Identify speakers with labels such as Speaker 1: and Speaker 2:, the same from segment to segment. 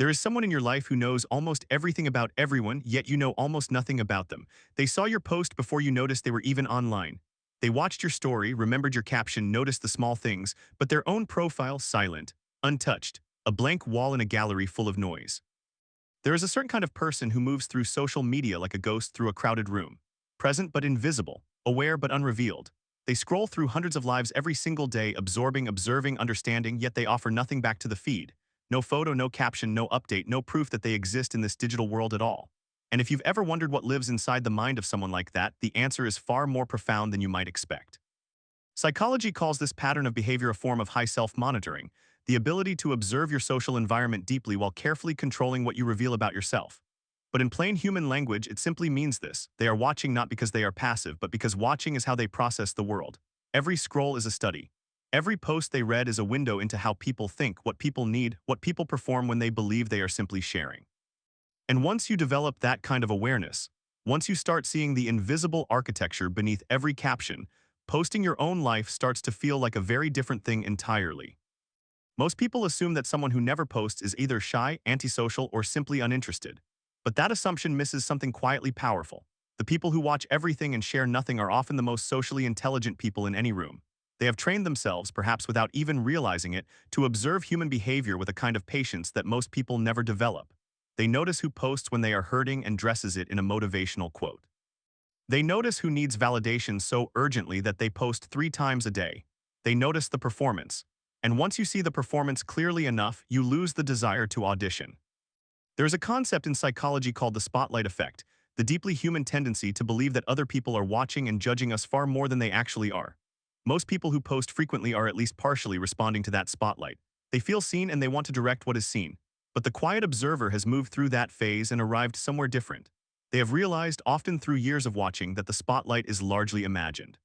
Speaker 1: There is someone in your life who knows almost everything about everyone, yet you know almost nothing about them. They saw your post before you noticed they were even online. They watched your story, remembered your caption, noticed the small things, but their own profile silent, untouched, a blank wall in a gallery full of noise. There is a certain kind of person who moves through social media like a ghost through a crowded room, present but invisible, aware but unrevealed. They scroll through hundreds of lives every single day, absorbing, observing, understanding, yet they offer nothing back to the feed. No photo, no caption, no update, no proof that they exist in this digital world at all. And if you've ever wondered what lives inside the mind of someone like that, the answer is far more profound than you might expect. Psychology calls this pattern of behavior a form of high self-monitoring, the ability to observe your social environment deeply while carefully controlling what you reveal about yourself. But in plain human language, it simply means this: they are watching not because they are passive, but because watching is how they process the world. Every scroll is a study. Every post they read is a window into how people think, what people need, what people perform when they believe they are simply sharing. And once you develop that kind of awareness, once you start seeing the invisible architecture beneath every caption, posting your own life starts to feel like a very different thing entirely. Most people assume that someone who never posts is either shy, antisocial, or simply uninterested. But that assumption misses something quietly powerful. The people who watch everything and share nothing are often the most socially intelligent people in any room. They have trained themselves, perhaps without even realizing it, to observe human behavior with a kind of patience that most people never develop. They notice who posts when they are hurting and dresses it in a motivational quote. They notice who needs validation so urgently that they post 3 times a day. They notice the performance. And once you see the performance clearly enough, you lose the desire to audition. There is a concept in psychology called the spotlight effect, the deeply human tendency to believe that other people are watching and judging us far more than they actually are. Most people who post frequently are at least partially responding to that spotlight. They feel seen and they want to direct what is seen. But the quiet observer has moved through that phase and arrived somewhere different. They have realized, often through years of watching, that the spotlight is largely imagined.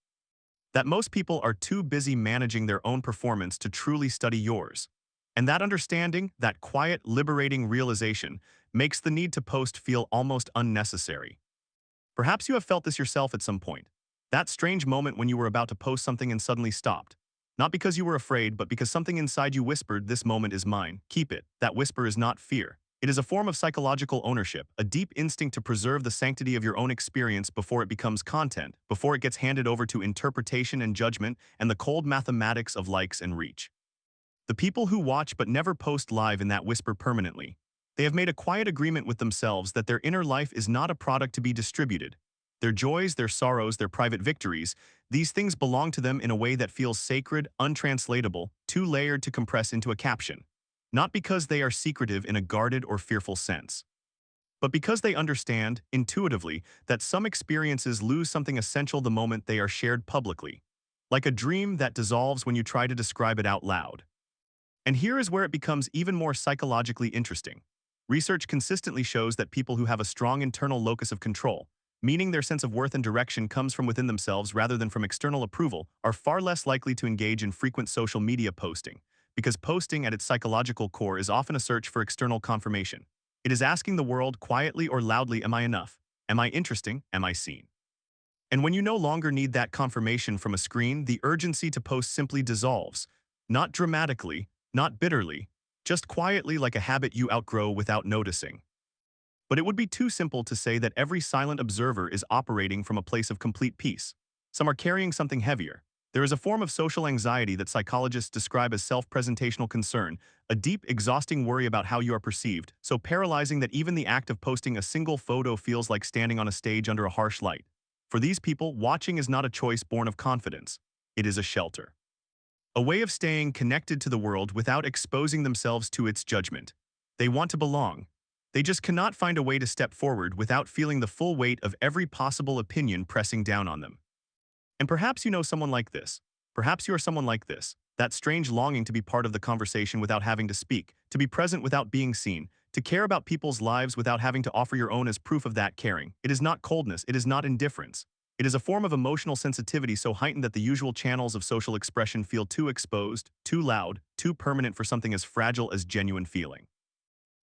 Speaker 1: That most people are too busy managing their own performance to truly study yours. And that understanding, that quiet, liberating realization, makes the need to post feel almost unnecessary. Perhaps you have felt this yourself at some point. That strange moment when you were about to post something and suddenly stopped. Not because you were afraid, but because something inside you whispered, "This moment is mine, keep it." That whisper is not fear. It is a form of psychological ownership, a deep instinct to preserve the sanctity of your own experience before it becomes content, before it gets handed over to interpretation and judgment and the cold mathematics of likes and reach. The people who watch but never post live in that whisper permanently. They have made a quiet agreement with themselves that their inner life is not a product to be distributed. Their joys, their sorrows, their private victories, these things belong to them in a way that feels sacred, untranslatable, too layered to compress into a caption. Not because they are secretive in a guarded or fearful sense, but because they understand, intuitively, that some experiences lose something essential the moment they are shared publicly. Like a dream that dissolves when you try to describe it out loud. And here is where it becomes even more psychologically interesting. Research consistently shows that people who have a strong internal locus of control, meaning their sense of worth and direction comes from within themselves rather than from external approval, are far less likely to engage in frequent social media posting, because posting at its psychological core is often a search for external confirmation. It is asking the world quietly or loudly, "Am I enough? Am I interesting? Am I seen?" And when you no longer need that confirmation from a screen, the urgency to post simply dissolves. Not dramatically, not bitterly, just quietly, like a habit you outgrow without noticing. But it would be too simple to say that every silent observer is operating from a place of complete peace. Some are carrying something heavier. There is a form of social anxiety that psychologists describe as self-presentational concern, a deep, exhausting worry about how you are perceived, so paralyzing that even the act of posting a single photo feels like standing on a stage under a harsh light. For these people, watching is not a choice born of confidence. It is a shelter. A way of staying connected to the world without exposing themselves to its judgment. They want to belong. They just cannot find a way to step forward without feeling the full weight of every possible opinion pressing down on them. And perhaps you know someone like this. Perhaps you are someone like this. That strange longing to be part of the conversation without having to speak, to be present without being seen, to care about people's lives without having to offer your own as proof of that caring. It is not coldness, it is not indifference. It is a form of emotional sensitivity so heightened that the usual channels of social expression feel too exposed, too loud, too permanent for something as fragile as genuine feeling.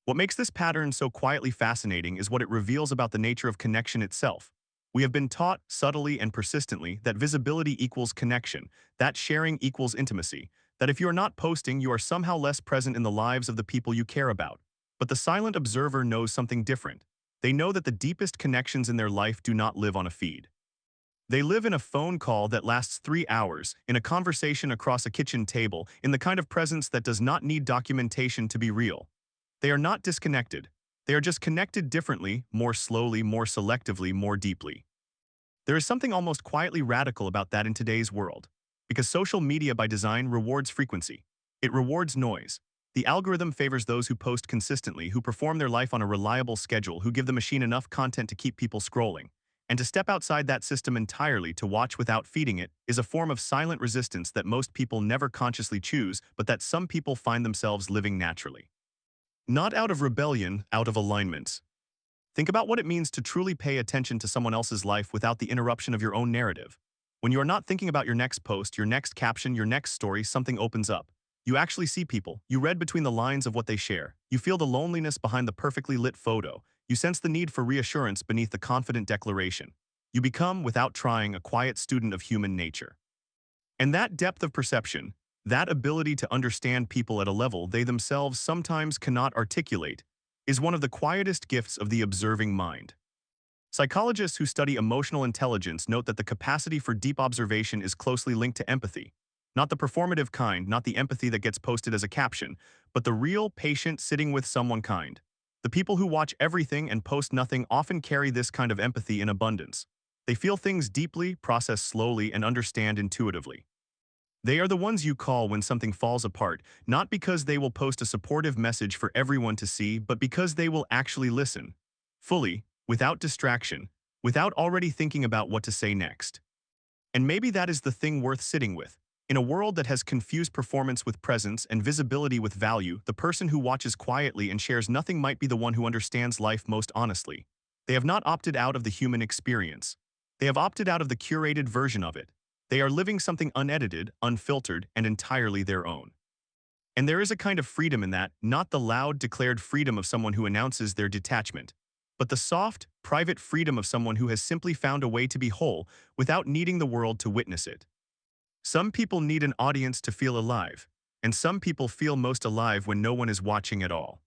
Speaker 1: What makes this pattern so quietly fascinating is what it reveals about the nature of connection itself. We have been taught, subtly and persistently, that visibility equals connection, that sharing equals intimacy, that if you are not posting, you are somehow less present in the lives of the people you care about. But the silent observer knows something different. They know that the deepest connections in their life do not live on a feed. They live in a phone call that lasts 3 hours, in a conversation across a kitchen table, in the kind of presence that does not need documentation to be real. They are not disconnected. They are just connected differently, more slowly, more selectively, more deeply. There is something almost quietly radical about that in today's world. Because social media by design rewards frequency. It rewards noise. The algorithm favors those who post consistently, who perform their life on a reliable schedule, who give the machine enough content to keep people scrolling. And to step outside that system entirely, to watch without feeding it, is a form of silent resistance that most people never consciously choose, but that some people find themselves living naturally. Not out of rebellion, out of alignment. Think about what it means to truly pay attention to someone else's life without the interruption of your own narrative. When you are not thinking about your next post, your next caption, your next story, something opens up. You actually see people. You read between the lines of what they share. You feel the loneliness behind the perfectly lit photo. You sense the need for reassurance beneath the confident declaration. You become, without trying, a quiet student of human nature. And that depth of perception, that ability to understand people at a level they themselves sometimes cannot articulate, is one of the quietest gifts of the observing mind. Psychologists who study emotional intelligence note that the capacity for deep observation is closely linked to empathy. Not the performative kind, not the empathy that gets posted as a caption, but the real, patient, sitting with someone kind. The people who watch everything and post nothing often carry this kind of empathy in abundance. They feel things deeply, process slowly, and understand intuitively. They are the ones you call when something falls apart, not because they will post a supportive message for everyone to see, but because they will actually listen. Fully, without distraction, without already thinking about what to say next. And maybe that is the thing worth sitting with. In a world that has confused performance with presence and visibility with value, the person who watches quietly and shares nothing might be the one who understands life most honestly. They have not opted out of the human experience. They have opted out of the curated version of it. They are living something unedited, unfiltered, and entirely their own. And there is a kind of freedom in that, not the loud, declared freedom of someone who announces their detachment, but the soft, private freedom of someone who has simply found a way to be whole without needing the world to witness it. Some people need an audience to feel alive, and some people feel most alive when no one is watching at all.